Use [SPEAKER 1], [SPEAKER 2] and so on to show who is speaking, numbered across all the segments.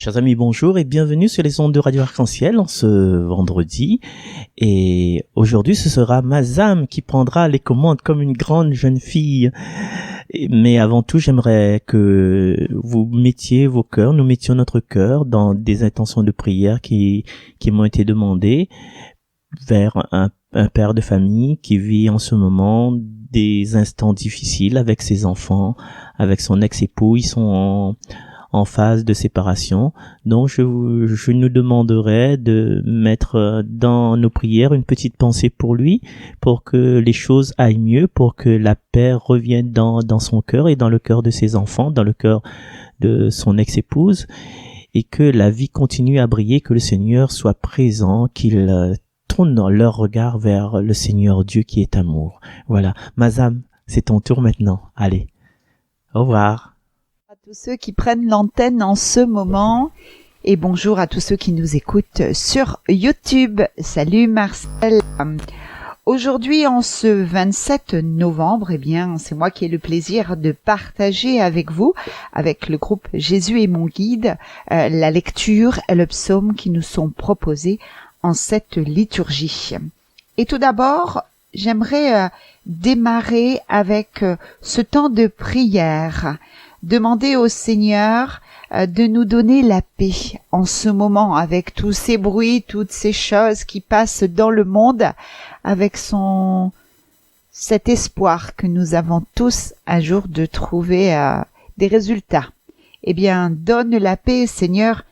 [SPEAKER 1] Chers amis, bonjour et bienvenue sur les ondes de Radio Arc-en-Ciel en ce vendredi. Et aujourd'hui, ce sera Mazam qui prendra les commandes comme une grande jeune fille. Mais avant tout, j'aimerais que vous mettiez vos cœurs, nous mettions notre cœur dans des intentions de prière qui m'ont été demandées vers un père de famille qui vit en ce moment des instants difficiles avec ses enfants, avec son ex-époux. Ils sont en phase de séparation. Donc je nous demanderai de mettre dans nos prières une petite pensée pour lui, pour que les choses aillent mieux, pour que la paix revienne dans son cœur et dans le cœur de ses enfants, dans le cœur de son ex-épouse, et que la vie continue à briller, que le Seigneur soit présent, qu'il tourne leur regard vers le Seigneur Dieu qui est amour. Voilà. Mazam, c'est ton tour maintenant. Allez. Au revoir.
[SPEAKER 2] À tous ceux qui prennent l'antenne en ce moment et bonjour à tous ceux qui nous écoutent sur YouTube. Salut Marcel. Aujourd'hui, en ce 27 novembre, c'est moi qui ai le plaisir de partager avec vous, avec le groupe Jésus est mon guide, la lecture et le psaume qui nous sont proposés en cette liturgie. Et tout d'abord, j'aimerais démarrer avec ce temps de prière. Demander au Seigneur de nous donner la paix en ce moment, avec tous ces bruits, toutes ces choses qui passent dans le monde, avec cet espoir que nous avons tous un jour de trouver des résultats. Donne la paix, Seigneur,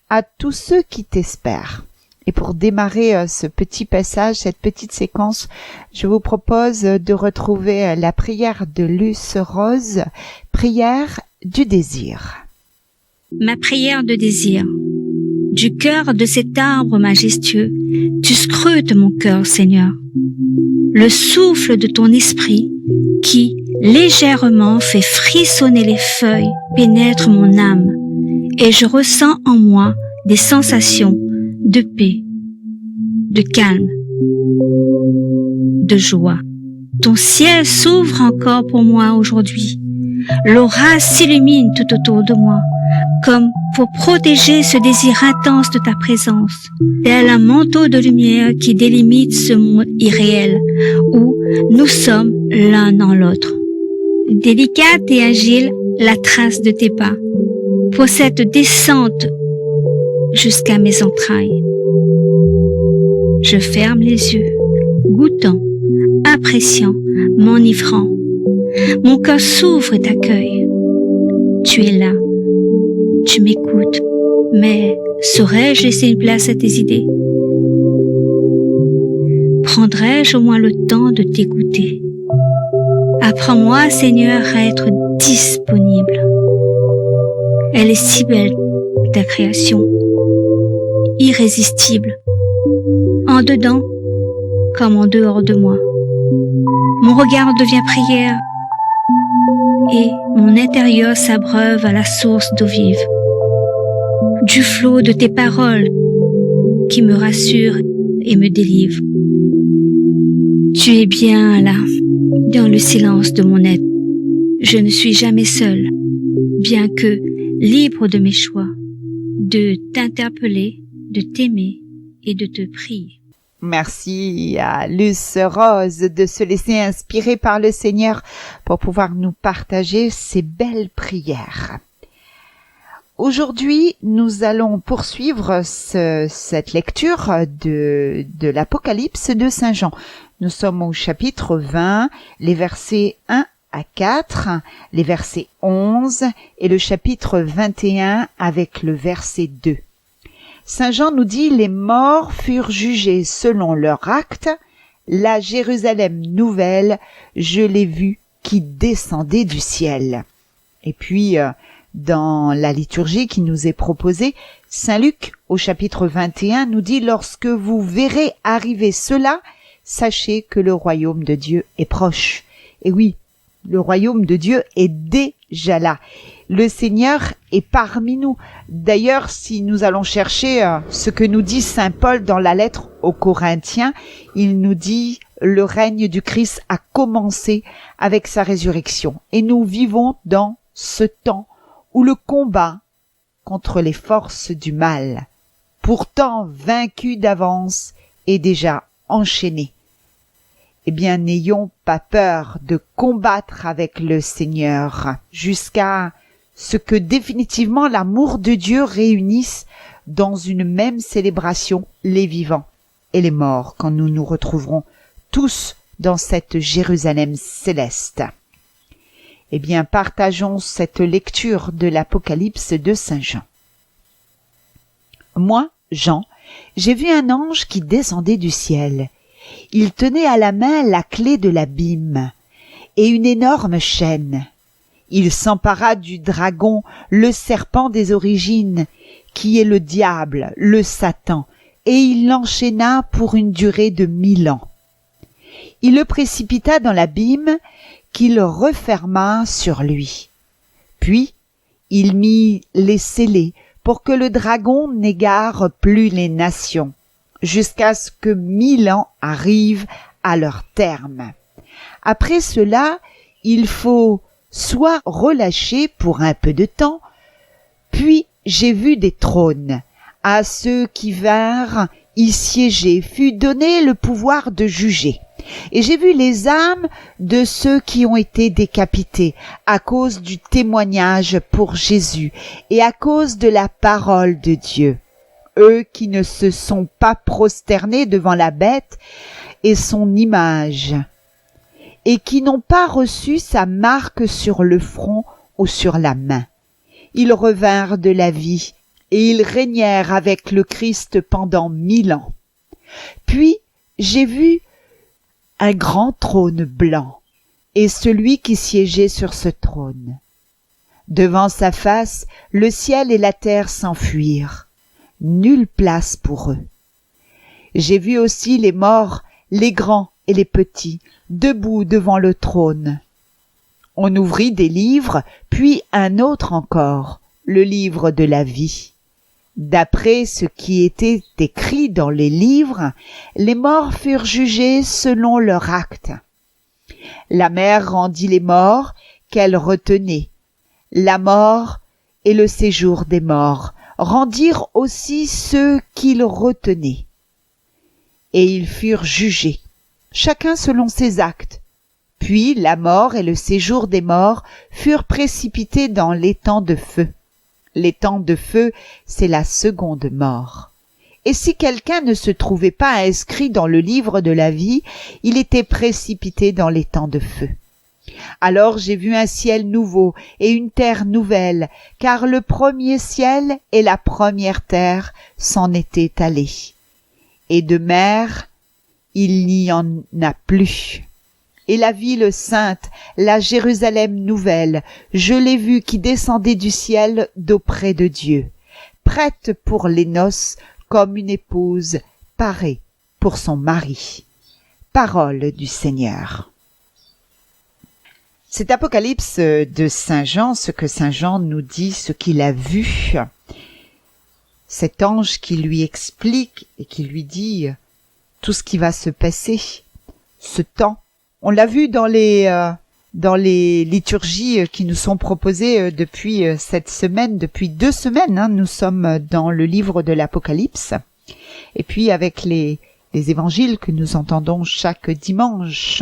[SPEAKER 2] à tous ceux qui t'espèrent. Et pour démarrer ce petit passage, cette petite séquence, je vous propose de retrouver la prière de Luce Rose, prière du désir.
[SPEAKER 3] Ma prière de désir. Du cœur de cet arbre majestueux, tu scrutes mon cœur, Seigneur. Le souffle de ton esprit, qui, légèrement, fait frissonner les feuilles, pénètre mon âme, et je ressens en moi des sensations de paix, de calme, de joie. Ton ciel s'ouvre encore pour moi aujourd'hui. L'aura s'illumine tout autour de moi, comme pour protéger ce désir intense de ta présence, tel un manteau de lumière qui délimite ce monde irréel, où nous sommes l'un dans l'autre. Délicate et agile, la trace de tes pas, pour cette descente jusqu'à mes entrailles. Je ferme les yeux, goûtant, appréciant, m'enivrant. Mon cœur s'ouvre et t'accueille. Tu es là, tu m'écoutes, mais saurais-je laisser une place à tes idées? Prendrais-je au moins le temps de t'écouter? Apprends-moi, Seigneur, à être disponible. Elle est si belle, ta création, irrésistible, en dedans comme en dehors de moi. Mon regard devient prière et mon intérieur s'abreuve à la source d'eau vive, du flot de tes paroles qui me rassurent et me délivrent. Tu es bien là, dans le silence de mon être. Je ne suis jamais seule, bien que libre de mes choix, de t'interpeller, de t'aimer et de te prier.
[SPEAKER 2] Merci à Luce Rose de se laisser inspirer par le Seigneur pour pouvoir nous partager ces belles prières. Aujourd'hui, nous allons poursuivre cette lecture de l'Apocalypse de Saint Jean. Nous sommes au chapitre 20, les versets 1 à 4, les versets 11 et le chapitre 21 avec le verset 2. Saint Jean nous dit « Les morts furent jugés selon leurs actes, la Jérusalem nouvelle, je l'ai vue qui descendait du ciel. » Et puis, dans la liturgie qui nous est proposée, Saint Luc, au chapitre 21, nous dit « Lorsque vous verrez arriver cela, sachez que le royaume de Dieu est proche. » Et oui, le royaume de Dieu est déjà là. Le Seigneur est parmi nous. D'ailleurs, si nous allons chercher ce que nous dit Saint Paul dans la lettre aux Corinthiens, il nous dit « Le règne du Christ a commencé avec sa résurrection. » Et nous vivons dans ce temps où le combat contre les forces du mal, pourtant vaincu d'avance et déjà enchaîné. Eh bien, n'ayons pas peur de combattre avec le Seigneur jusqu'à ce que définitivement l'amour de Dieu réunisse dans une même célébration les vivants et les morts quand nous nous retrouverons tous dans cette Jérusalem céleste. Eh bien, partageons cette lecture de l'Apocalypse de Saint Jean. Moi, Jean, j'ai vu un ange qui descendait du ciel. Il tenait à la main la clé de l'abîme et une énorme chaîne. Il s'empara du dragon, le serpent des origines, qui est le diable, le Satan, et il l'enchaîna pour une durée de 1000 ans. Il le précipita dans l'abîme qu'il referma sur lui. Puis il mit les scellés pour que le dragon n'égare plus les nations, jusqu'à ce que 1000 ans arrivent à leur terme. Après cela, il faut soit relâcher pour un peu de temps, puis j'ai vu des trônes. À ceux qui vinrent y siéger fut donné le pouvoir de juger. Et j'ai vu les âmes de ceux qui ont été décapités à cause du témoignage pour Jésus et à cause de la parole de Dieu. Eux qui ne se sont pas prosternés devant la bête et son image, et qui n'ont pas reçu sa marque sur le front ou sur la main. Ils revinrent de la vie, et ils régnèrent avec le Christ pendant 1000 ans. Puis j'ai vu un grand trône blanc, et celui qui siégeait sur ce trône. Devant sa face, le ciel et la terre s'enfuirent. Nulle place pour eux. J'ai vu aussi les morts, les grands et les petits, debout devant le trône. On ouvrit des livres, puis un autre encore, le livre de la vie. D'après ce qui était écrit dans les livres, les morts furent jugés selon leurs actes. La mer rendit les morts qu'elle retenait. La mort et le séjour des morts rendirent aussi ceux qu'ils retenaient. Et ils furent jugés, chacun selon ses actes. Puis la mort et le séjour des morts furent précipités dans l'étang de feu. L'étang de feu, c'est la seconde mort. Et si quelqu'un ne se trouvait pas inscrit dans le livre de la vie, il était précipité dans l'étang de feu. Alors j'ai vu un ciel nouveau et une terre nouvelle, car le premier ciel et la première terre s'en étaient allés. Et de mer, il n'y en a plus. Et la ville sainte, la Jérusalem nouvelle, je l'ai vue qui descendait du ciel d'auprès de Dieu, prête pour les noces comme une épouse parée pour son mari. Parole du Seigneur. Cet Apocalypse de Saint Jean, ce que Saint Jean nous dit, ce qu'il a vu, cet ange qui lui explique et qui lui dit tout ce qui va se passer, ce temps. On l'a vu dans les liturgies qui nous sont proposées depuis cette semaine, depuis 2 semaines. Nous sommes dans le livre de l'Apocalypse. Et puis avec les évangiles que nous entendons chaque dimanche,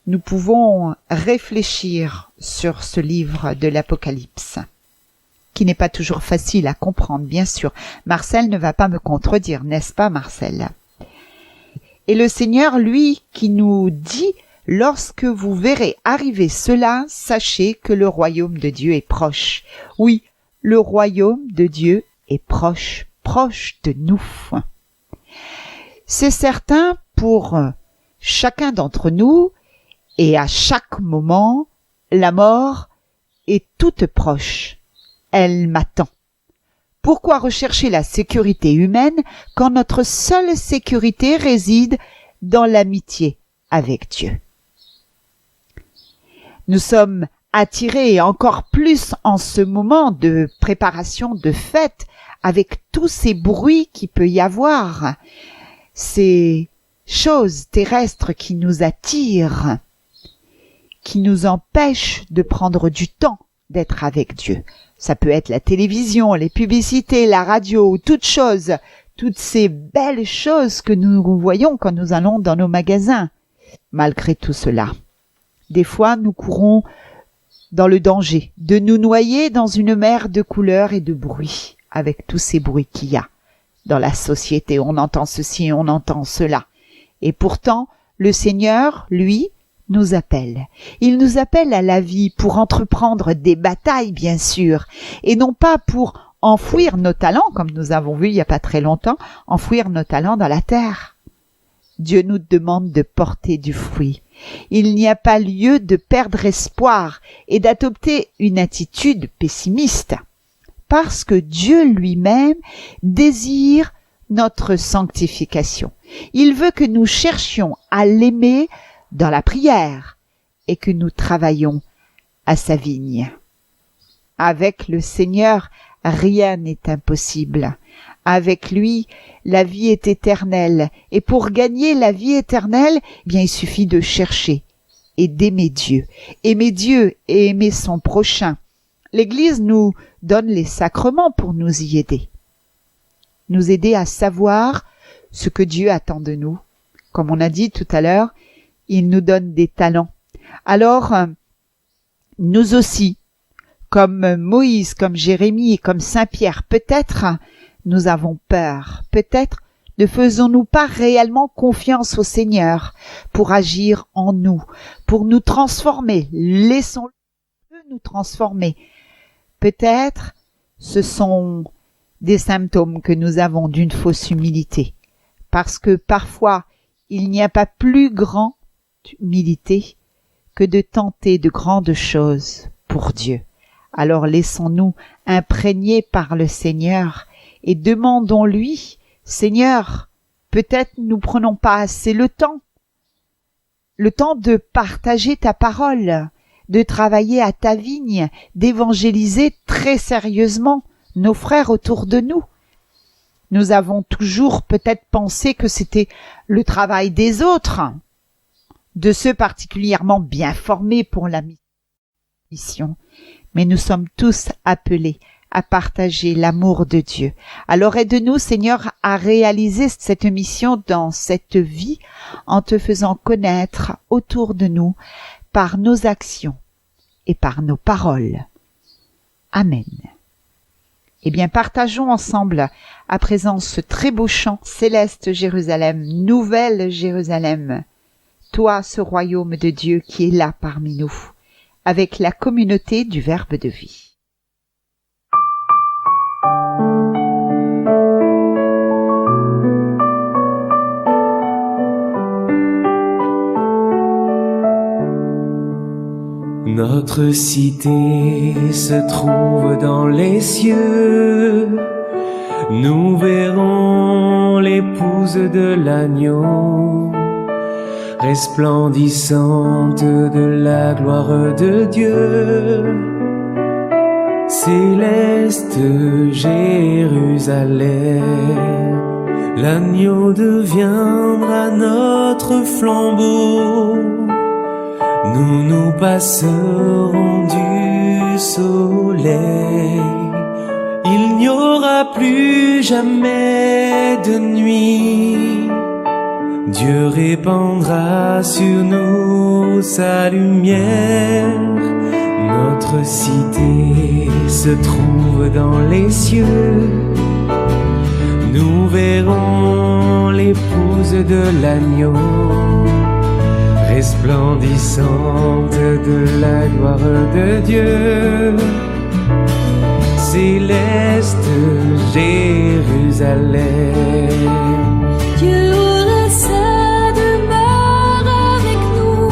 [SPEAKER 2] nous pouvons réfléchir sur ce livre de l'Apocalypse, qui n'est pas toujours facile à comprendre, bien sûr. Marcel ne va pas me contredire, n'est-ce pas, Marcel? Et le Seigneur, lui, qui nous dit « Lorsque vous verrez arriver cela, sachez que le royaume de Dieu est proche. » Oui, le royaume de Dieu est proche, proche de nous. C'est certain pour chacun d'entre nous, et à chaque moment, la mort est toute proche. Elle m'attend. Pourquoi rechercher la sécurité humaine quand notre seule sécurité réside dans l'amitié avec Dieu? Nous sommes attirés encore plus en ce moment de préparation de fête avec tous ces bruits qu'il peut y avoir, ces choses terrestres qui nous attirent, qui nous empêchent de prendre du temps d'être avec Dieu. Ça peut être la télévision, les publicités, la radio ou toutes ces belles choses que nous voyons quand nous allons dans nos magasins. Malgré tout cela, des fois nous courons dans le danger de nous noyer dans une mer de couleurs et de bruits, avec tous ces bruits qu'il y a dans la société. On entend ceci, on entend cela. Et pourtant, le Seigneur, lui, nous appelle. Il nous appelle à la vie pour entreprendre des batailles, bien sûr, et non pas pour enfouir nos talents, comme nous avons vu il n'y a pas très longtemps, enfouir nos talents dans la terre. Dieu nous demande de porter du fruit. Il n'y a pas lieu de perdre espoir et d'adopter une attitude pessimiste, parce que Dieu lui-même désire notre sanctification. Il veut que nous cherchions à l'aimer dans la prière et que nous travaillions à sa vigne. Avec le Seigneur, rien n'est impossible. Avec lui, la vie est éternelle. Et pour gagner la vie éternelle, bien, il suffit de chercher et d'aimer Dieu. Aimer Dieu et aimer son prochain. L'Église nous donne les sacrements pour nous y aider. Nous aider à savoir ce que Dieu attend de nous. Comme on a dit tout à l'heure, il nous donne des talents. Alors, nous aussi, comme Moïse, comme Jérémie et comme Saint-Pierre, peut-être nous avons peur, peut-être ne faisons-nous pas réellement confiance au Seigneur pour agir en nous, pour nous transformer. Laissons-le nous transformer. Peut-être ce sont des symptômes que nous avons d'une fausse humilité, parce que parfois il n'y a pas plus grande humilité que de tenter de grandes choses pour Dieu. Alors laissons-nous imprégner par le Seigneur et demandons-lui, Seigneur, peut-être nous prenons pas assez le temps de partager ta parole, de travailler à ta vigne, d'évangéliser très sérieusement nos frères autour de nous. Nous avons toujours peut-être pensé que c'était le travail des autres, de ceux particulièrement bien formés pour la mission. Mais nous sommes tous appelés à partager l'amour de Dieu. Alors aide-nous, Seigneur, à réaliser cette mission dans cette vie en te faisant connaître autour de nous par nos actions et par nos paroles. Amen. Eh bien, partageons ensemble à présent ce très beau chant, Céleste Jérusalem, Nouvelle Jérusalem, toi, ce royaume de Dieu qui est là parmi nous, avec la communauté du Verbe de vie.
[SPEAKER 4] Notre cité se trouve dans les cieux, nous verrons l'épouse de l'agneau, resplendissante de la gloire de Dieu. Céleste Jérusalem, l'agneau deviendra notre flambeau. Nous nous passerons du soleil. Il n'y aura plus jamais de nuit. Dieu répandra sur nous sa lumière. Notre cité se trouve dans les cieux. Nous verrons l'épouse de l'agneau, resplendissante de la gloire de Dieu. Céleste Jérusalem,
[SPEAKER 5] Dieu aura sa demeure avec nous.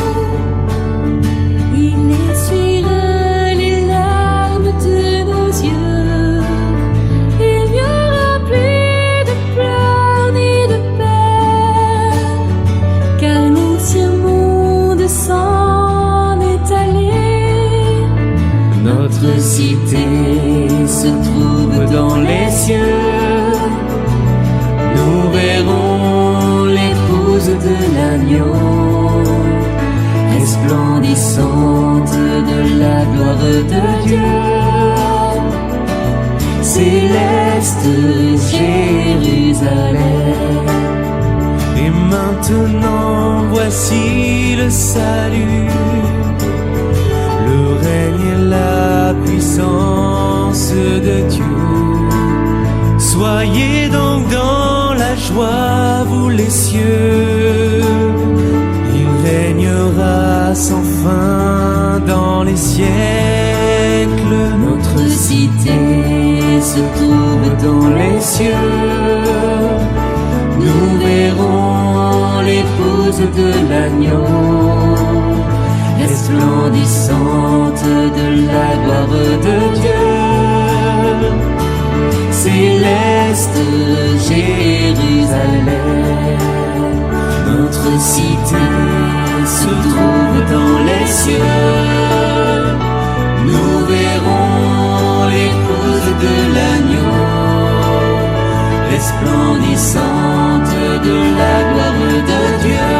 [SPEAKER 5] Il essuiera les larmes de nos yeux. Il n'y aura plus de pleurs ni de peine, car l'ancien monde s'en est allé.
[SPEAKER 4] notre cité se trouve dans les cieux. Nous
[SPEAKER 5] céleste Jérusalem.
[SPEAKER 4] Et maintenant voici le salut, le règne et la puissance de Dieu. Soyez donc dans la joie, vous les cieux. Il régnera sans fin dans les siècles.
[SPEAKER 5] Notre cité se trouve dans les cieux. Nous verrons l'épouse de l'agneau, resplendissante de la gloire de Dieu. Céleste Jérusalem, notre cité se trouve dans les cieux. Nous verrons l'épouse de l'agneau, resplendissante de la gloire de Dieu.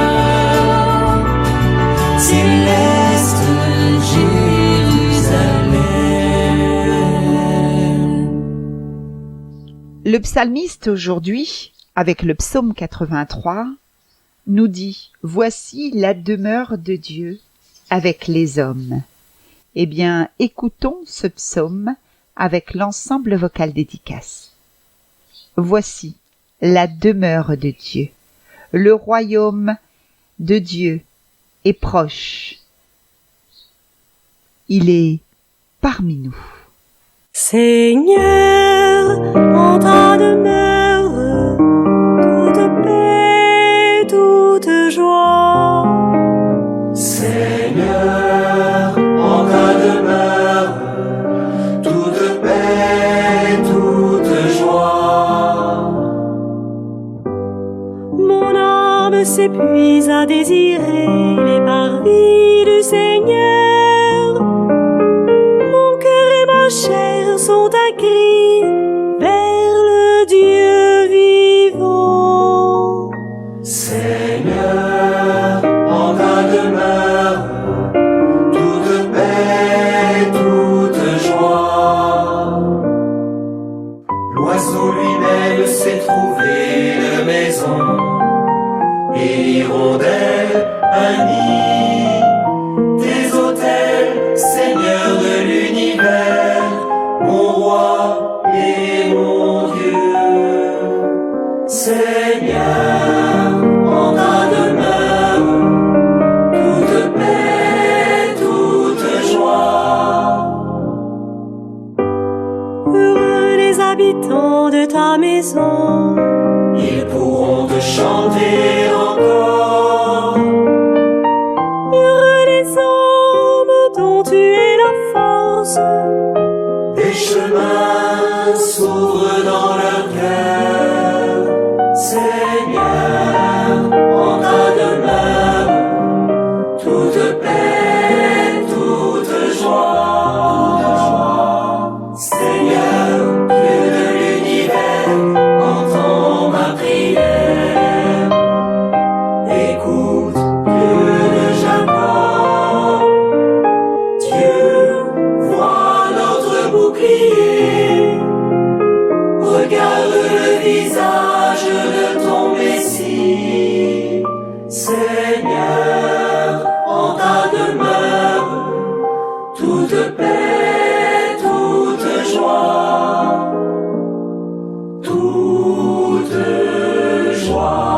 [SPEAKER 5] Céleste Jérusalem.
[SPEAKER 2] Le psalmiste aujourd'hui, avec le psaume 83, nous dit « Voici la demeure de Dieu avec les hommes ». Eh bien, écoutons ce psaume avec l'ensemble vocal dédicace. Voici la demeure de Dieu. Le royaume de Dieu est proche. Il est parmi nous.
[SPEAKER 5] Seigneur, en ta demeure, toute paix, toute joie.
[SPEAKER 4] Seigneur, en ta demeure, toute paix, toute joie.
[SPEAKER 5] Mon âme s'épuise à désirer les parvis du Seigneur. Mon cœur et ma chair sont un cri vers le Dieu vivant.
[SPEAKER 4] Seigneur, en ta demeure, toute paix, toute joie. L'oiseau lui-même s'est trouvé une maison, et l'hirondelle un nid. Tes autels, Seigneur de l'univers, mon roi et mon Dieu. Seigneur, en ta demeure, toute paix, toute joie.
[SPEAKER 5] Heureux les habitants de ta maison,
[SPEAKER 4] Ils pourront te chanter encore.
[SPEAKER 5] heureux les hommes dont tu es la force.
[SPEAKER 4] Des chemins s'ouvrent dans leur cœur. Seigneur, en ta demeure, toute paix, toute joie. Seigneur, Dieu de l'univers, entends ma prière. Écoute, Dieu de Jacob. Dieu, vois notre bouclier. Regarde le visage de ton Messie. Seigneur, en ta demeure, toute paix, toute joie. Toute joie.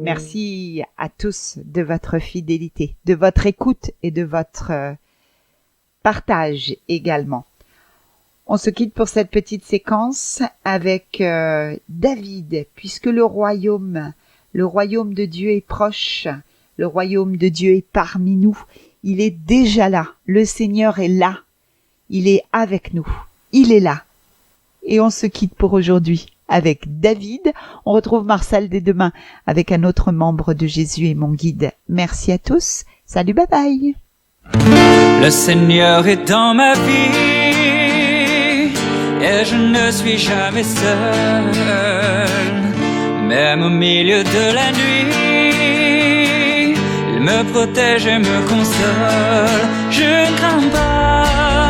[SPEAKER 2] Merci à tous de votre fidélité, de votre écoute et de votre partage également. On se quitte pour cette petite séquence avec David, puisque le royaume de Dieu est proche, le royaume de Dieu est parmi nous, il est déjà là, le Seigneur est là, il est avec nous, il est là. Et on se quitte pour aujourd'hui avec David. On retrouve Marcel dès demain avec un autre membre de Jésus est mon guide. Merci à tous. Salut, bye bye.
[SPEAKER 6] Le Seigneur est dans ma vie et je ne suis jamais seul. Même au milieu de la nuit, il me protège et me console. Je ne crains pas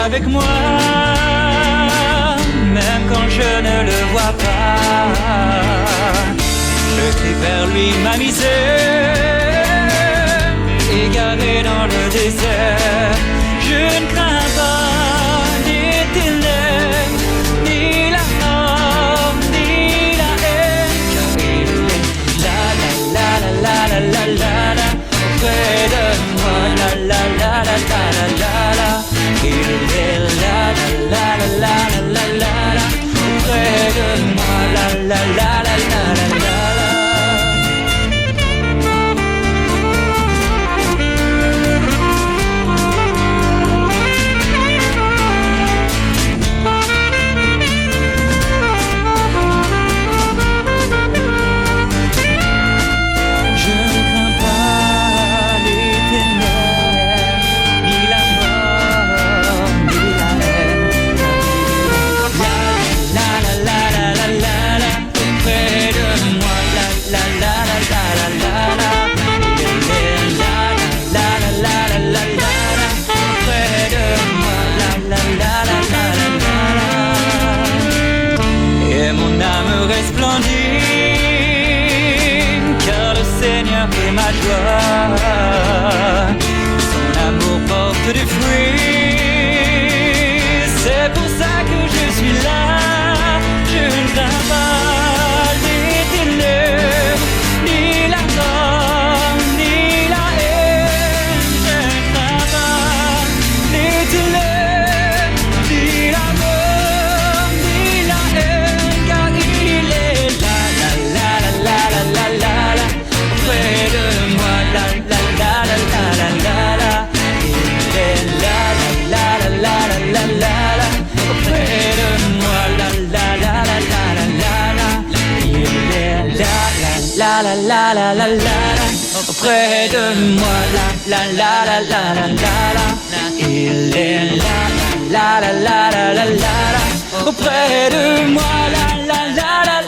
[SPEAKER 6] avec moi, même quand je ne le vois pas. Je crie vers lui ma misère, égaré dans le désert. Je ne crains pas les ténèbres, ni la mort, ni la haine, car il est la la la la la la la la auprès de moi, la la la la la la la la. Il est la la la la la la la la auprès de moi, la la la la la la la. Car le Seigneur est ma joie, son amour porte des fruits. C'est pour ça que je suis là. Je ne crains pas les ténèbres, ni la mort, ni la haine. Je ne crains pas les ténèbres, ni la mort, ni la haine, car il est là. La la la la la, auprès de moi, la la la la la la la la. Il est là, la la la la la la la, auprès de moi, la la la la la la la la. Il est là, la la la la la la la, auprès de moi, la la la la la la la la. Il est là, la la la la la la la, auprès de moi, la la la la.